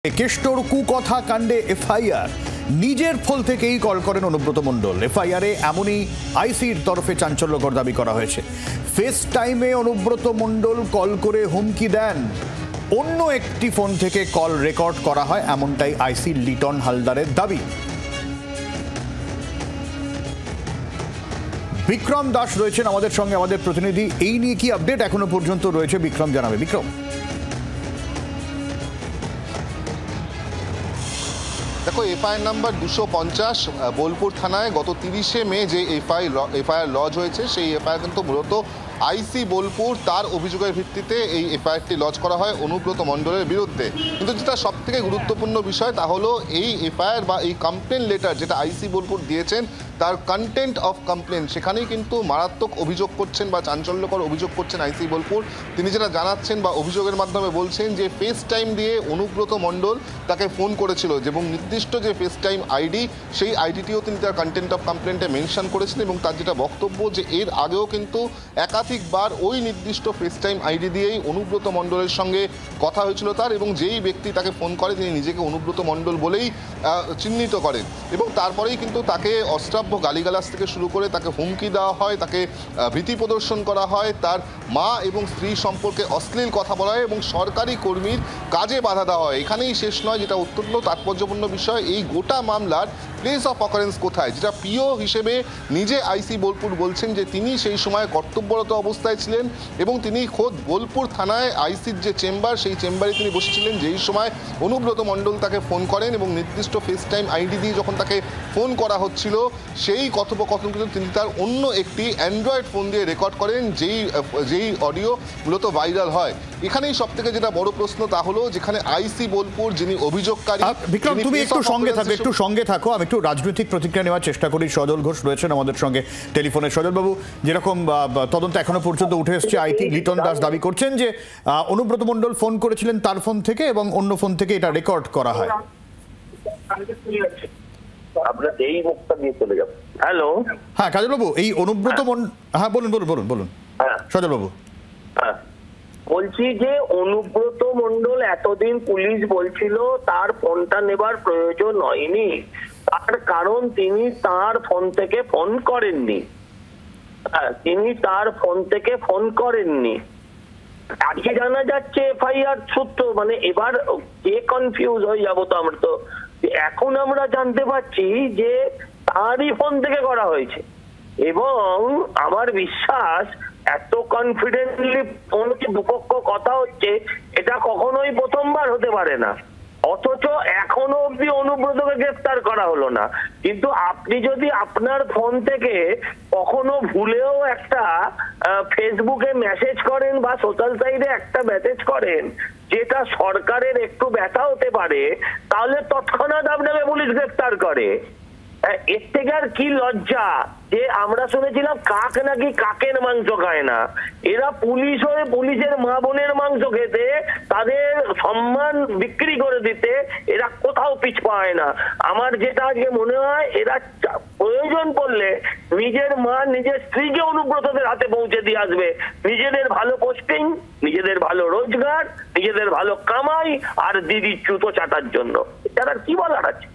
কেষ্টর কুকথা কাণ্ডে এফআইআর নিজের ফল থেকেই কল করেন অনুব্রত মণ্ডল। এফআইআরে এমনই আইসির তরফে চাঞ্চল্যকর দাবি করা হয়েছে। ফেস টাইমে অনুব্রত মণ্ডল কল করে হুমকি দেন, অন্য একটি ফোন থেকে কল রেকর্ড করা হয়, এমনটাই আইসি লিটন হালদারের দাবি। বিক্রম দাস রয়েছেন আমাদের সঙ্গে, আমাদের প্রতিনিধি। এই নিয়ে কি আপডেট এখনো পর্যন্ত রয়েছে বিক্রম জানাবে। বিক্রম, দেখো, এফআইআর নাম্বার 250 বোলপুর থানায় গত 30শে মে যে এফআইআর লজ হয়েছে, সেই এফআইআর কিন্তু মূলত আইসি বোলপুর তার অভিযোগের ভিত্তিতে এই এফআইআরটি লজ করা হয় অনুব্রত মণ্ডলের বিরুদ্ধে। কিন্তু যেটা সবথেকে গুরুত্বপূর্ণ বিষয় তা হলো এই এফআইআর বা এই কমপ্লেন লেটার যেটা আইসি বোলপুর দিয়েছেন, তার কন্টেন্ট অফ কমপ্লেন সেখানেই কিন্তু মারাত্মক অভিযোগ করছেন বা চাঞ্চল্যকর অভিযোগ করছেন আইসি বোলপুর। তিনি যেটা জানাচ্ছেন বা অভিযোগের মাধ্যমে বলছেন যে ফেস টাইম দিয়ে অনুব্রত মণ্ডল তাকে ফোন করেছিল এবং নির্দিষ্ট যে ফেস টাইম আইডি, সেই আইডিটিও তিনি তার কন্টেন্ট অফ কমপ্লেন্টে মেনশন করেছেন। এবং তার যেটা বক্তব্য যে এর আগেও কিন্তু একাধিকবার ওই নির্দিষ্ট ফেস টাইম আইডি দিয়েই অনুব্রত মণ্ডলের সঙ্গে কথা হয়েছিল তার, এবং যেই ব্যক্তি তাকে ফোন করে তিনি নিজেকে অনুব্রত মণ্ডল বলেই চিহ্নিত করেন। এবং তারপরেই কিন্তু তাকে অশ্রাব্য গালিগালাজ থেকে শুরু করে তাকে হুমকি দেওয়া হয়, তাকে ভীতি প্রদর্শন করা হয়, তার মা এবং স্ত্রী সম্পর্কে অশ্লীল কথা বলা হয় এবং সরকারি কর্মীর কাজে বাধা দেওয়া হয়। এখানেই শেষ নয়, যেটা অত্যন্ত তাৎপর্যপূর্ণ বিষয়, এই গোটা মামলার প্লেস অফ অকারেন্স কোথায়, যেটা পিও হিসেবে নিজে আইসি বোলপুর বলছেন যে তিনি সেই সময় কর্তব্যরত অবস্থায় ছিলেন এবং তিনি খোদ বোলপুর থানায় আইসির যে চেম্বার, সেই চেম্বারে তিনি বসেছিলেন যেই সময় অনুব্রত মণ্ডল তাকে ফোন করেন। এবং নির্দিষ্ট ফেস টাইম আইডি দিয়ে যখন তাকে ফোন করা হচ্ছিল, সেই কথোপকথন কিন্তু তিনি তার অন্য একটি অ্যান্ড্রয়েড ফোন দিয়ে রেকর্ড করেন, যেই অডিও মূলত ভাইরাল হয়। এখানেই সব থেকে যেটা বড় প্রশ্ন তা হলো, যেখানে আইসি বোলপুর যিনি অভিযোগকারী। বিক্রম, তুমি একটু সঙ্গে থাকো, আমি একটু রাজনৈতিক প্রতিক্রিয়া নেওয়ার চেষ্টা করি। সজল ঘোষ রয়েছেন আমাদের সঙ্গে টেলিফোনে। সজলবাবু, যেরকম তদন্ত এখনো পর্যন্ত উঠে এসছে, আইটি লিটন দাস দাবি করছেন যে অনুব্রত মণ্ডল ফোন করেছিলেন তার ফোন থেকে এবং অন্য ফোন থেকে এটা রেকর্ড করা হয়। হ্যালো, হ্যাঁ কাজল বাবু, এই অনুব্রত হ্যাঁ বলুন সজল বাবু। হ্যাঁ বলছি যে অনুব্রত মণ্ডল এতদিন পুলিশ বলছিল তার ফোনটা নেবার প্রয়োজন হয়নি, তার কারণ তিনি তার ফোন থেকে ফোন করেননি। আজকে জানা যাচ্ছে এফআইআর সূত্র, মানে এবার কে কনফিউজ হয়ে যাবো তো আমরা, তো এখন আমরা জানতে পারছি যে তারই ফোন থেকে করা হয়েছে। এবং আমার বিশ্বাস এত কনফিডেন্টলি ফোনে দুপক্ষ কথা হচ্ছে, এটা কখনোই প্রথমবার হতে পারে না। অথচ এখনো অব্দি অনুব্রতকে গ্রেফতার করা হলো না। কিন্তু আপনি যদি আপনার ফোন থেকে কখনো ভুলেও একটা ফেসবুকে মেসেজ করেন বা সোশ্যাল সাইটে একটা মেসেজ করেন যেটা সরকারের একটু ব্যথা হতে পারে, তাহলে তৎক্ষণাৎ আপনাকে পুলিশ গ্রেফতার করে। এর থেকে আর কি লজ্জা যে আমরা শুনেছিলাম কাক নাকি কাকের মাংস খায় না। এরা পুলিশ হয়ে পুলিশের মা বোনের মাংস খেতে, তাদের সম্মান বিক্রি করে দিতে এরা কোথাও পিছ পায় না। আমার যেটা আজকে মনে হয়, এরা প্রয়োজন পড়লে নিজের মা নিজের স্ত্রীকে অনুব্রতদের হাতে পৌঁছে দিয়ে আসবে, নিজেদের ভালো পোস্টিং, নিজেদের ভালো রোজগার, নিজেদের ভালো কামাই আর দিদির জুতো চাটার জন্য। এটার কি বলার আছে?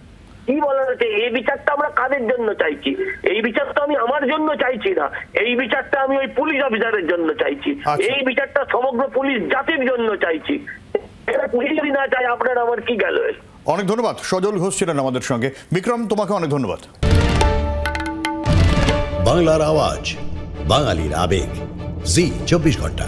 এই বিচারটা আমরা কাদের জন্য চাইছি? এই বিচারটা আমি আমার জন্য চাইছি না, এই বিচারটা আমি ওই পুলিশ অফিসারের জন্য চাইছি, এই বিচারটা সমগ্র পুলিশ জাতির জন্য চাইছি। এটা পুলিশ যদি না চাই, আপনার আমার কি গেল? অনেক ধন্যবাদ। সজল ঘোষ ছিলেন আমাদের সঙ্গে। বিক্রম, তোমাকে অনেক ধন্যবাদ। বাংলার আওয়াজ, বাঙালির আবেগ, জি 24 ঘন্টা।